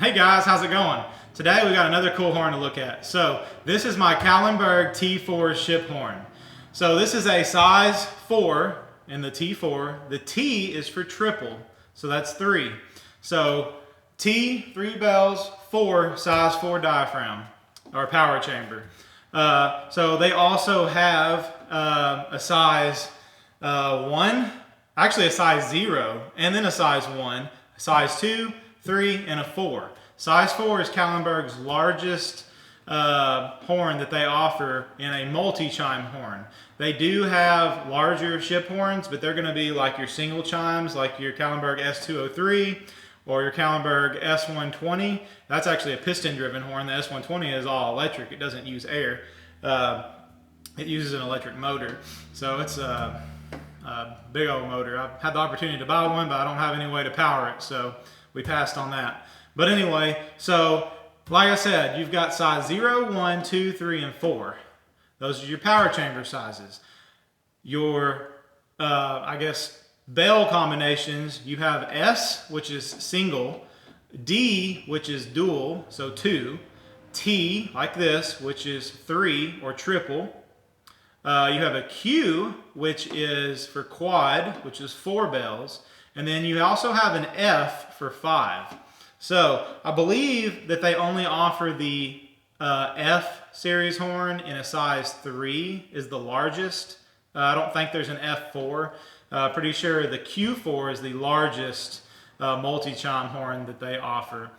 Hey guys, how's it going? Today we got another cool horn to look at. So this is my Kahlenberg T4 ship horn. So this is a size 4 in the T4. The T is for triple, so that's 3. So T, 3 bells, 4, size 4 diaphragm, or power chamber. So they also have a size 1, actually a size 0, and then a size 1, a size 2, 3, and a 4. Size 4 is Kahlenberg's largest horn that they offer in a multi-chime horn. They do have larger ship horns, but they're going to be like your single chimes, like your Kahlenberg S203 or your Kahlenberg S120. That's actually a piston-driven horn. The S120 is all electric. It doesn't use air. It uses an electric motor. So it's a big old motor. I've had the opportunity to buy one, but I don't have any way to power it, so we passed on that. But anyway, so like I said, you've got size 0, 1, 2, 3, and 4. Those are your power chamber sizes. Your, I guess, bell combinations, you have S, which is single, D, which is dual, so 2, T, like this, which is 3 or triple. You have a Q, which is for quad, which is 4 bells. And then you also have an F for 5. So I believe that they only offer the F series horn in a size 3 is the largest. I don't think there's an F4. Pretty sure the Q4 is the largest multi-chime horn that they offer.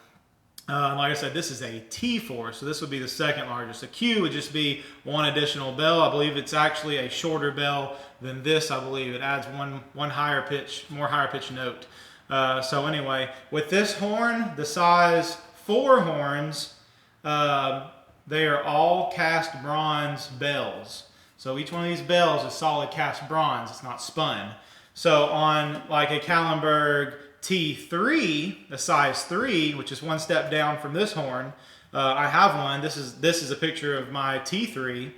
Like I said, this is a T4, so this would be the second largest. A Q would just be 1 additional bell. I believe it's actually a shorter bell than this. I believe it adds one higher pitch, more higher pitch note. So anyway, with this horn, the size 4 horns, they are all cast bronze bells. So each one of these bells is solid cast bronze. It's not spun. So on like a Kahlenberg T3, the size 3, which is 1 step down from this horn, I have one. This is a picture of my T3.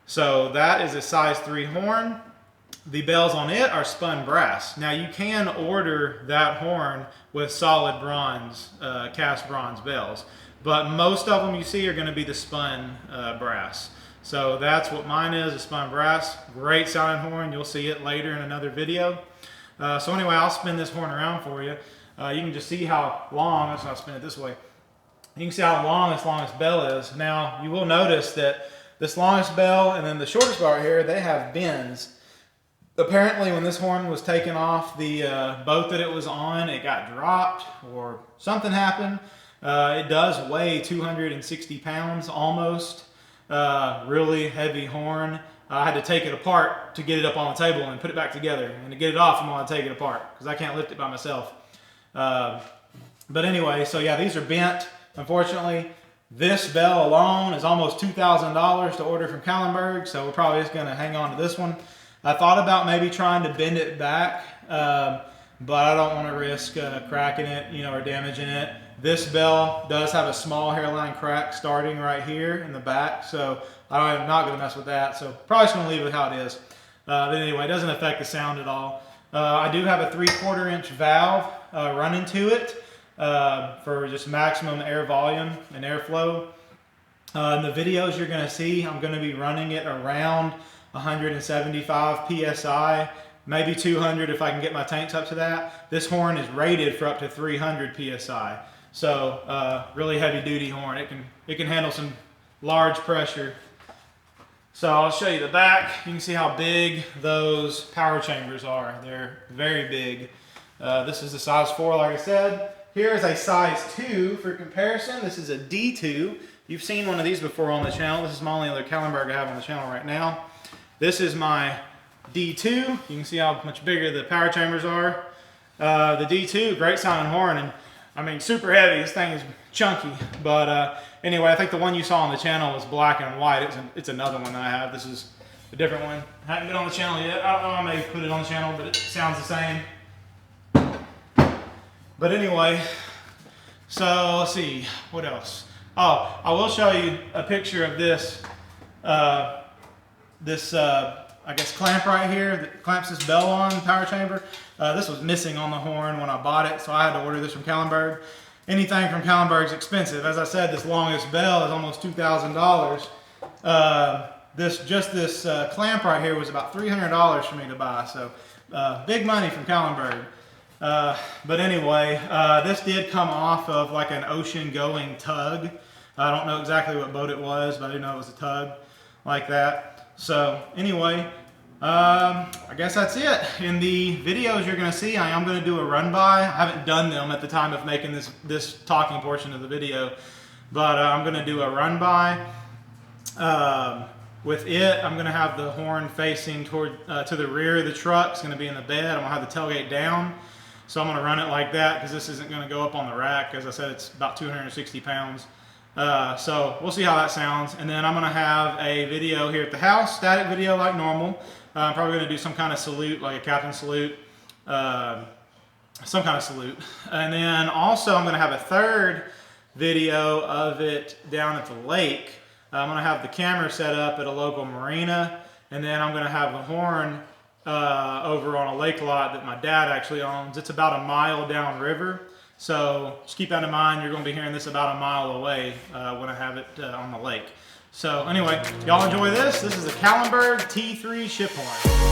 So that is a size 3 horn. The bells on it are spun brass. Now you can order that horn with solid bronze, cast bronze bells, but most of them you see are going to be the spun brass. So that's what mine is, a spun brass. Great sounding horn. You'll see it later in another video. So anyway, I'll spin this horn around for you. You can just see how long, so I'll spin it this way. You can see how long this longest bell is. Now you will notice that this longest bell and then the shortest bell right here, they have bends. Apparently when this horn was taken off the boat that it was on, it got dropped or something happened. It does weigh 260 pounds almost. Really heavy horn. I had to take it apart to get it up on the table and put it back together. And to get it off, I'm going to take it apart because I can't lift it by myself. But anyway, so yeah, these are bent. Unfortunately, this bell alone is almost $2,000 to order from Kahlenberg, so we're probably just going to hang on to this one. I thought about maybe trying to bend it back, but I don't want to risk cracking it, or damaging it. This bell does have a small hairline crack starting right here in the back, so I'm not going to mess with that. So probably just going to leave it how it is. But anyway, it doesn't affect the sound at all. I do have a 3/4 inch valve running to it for just maximum air volume and airflow. In the videos you're going to see, I'm going to be running it around 175 PSI, maybe 200 if I can get my tanks up to that. This horn is rated for up to 300 PSI. So really heavy duty horn. It can handle some large pressure. So I'll show you the back. You can see how big those power chambers are. They're very big. This is a size 4, like I said. Here is a size 2 for comparison. This is a D2. You've seen one of these before on the channel. This is my only other Kahlenberg I have on the channel right now. This is my D2. You can see how much bigger the power chambers are. The D2, great sounding horn, and I mean super heavy. This thing is chunky. But anyway, I think the one you saw on the channel is black and white. It's another one that I have. This is a different one. I haven't been on the channel yet. I don't know, I may put it on the channel, but it sounds the same. But anyway, so let's see, what else? Oh, I will show you a picture of this, I guess, clamp right here that clamps this bell on, power chamber. This was missing on the horn when I bought it, so I had to order this from Kahlenberg. anything from Kahlenberg's expensive. As I said, this longest bell is almost $2,000. This clamp right here was about $300 for me to buy. So big money from Kahlenberg. But anyway, this did come off of like an ocean-going tug. I don't know exactly what boat it was, but I do know it was a tug like that. So anyway, I guess that's it. In the videos you're going to see, I am going to do a run-by. I haven't done them at the time of making this talking portion of the video, but I'm going to do a run-by. With it, I'm going to have the horn facing toward to the rear of the truck. It's going to be in the bed. I'm going to have the tailgate down. So I'm going to run it like that because this isn't going to go up on the rack. As I said, it's about 260 pounds. So we'll see how that sounds. And then I'm going to have a video here at the house, static video like normal. I'm probably going to do some kind of salute, like a captain salute, some kind of salute. And then also I'm going to have a third video of it down at the lake. I'm going to have the camera set up at a local marina. And then I'm going to have the horn over on a lake lot that my dad actually owns. It's about a mile downriver. So just keep that in mind. You're going to be hearing this about a mile away when I have it on the lake. So anyway, y'all enjoy this. This is a Kahlenberg T4 ship horn.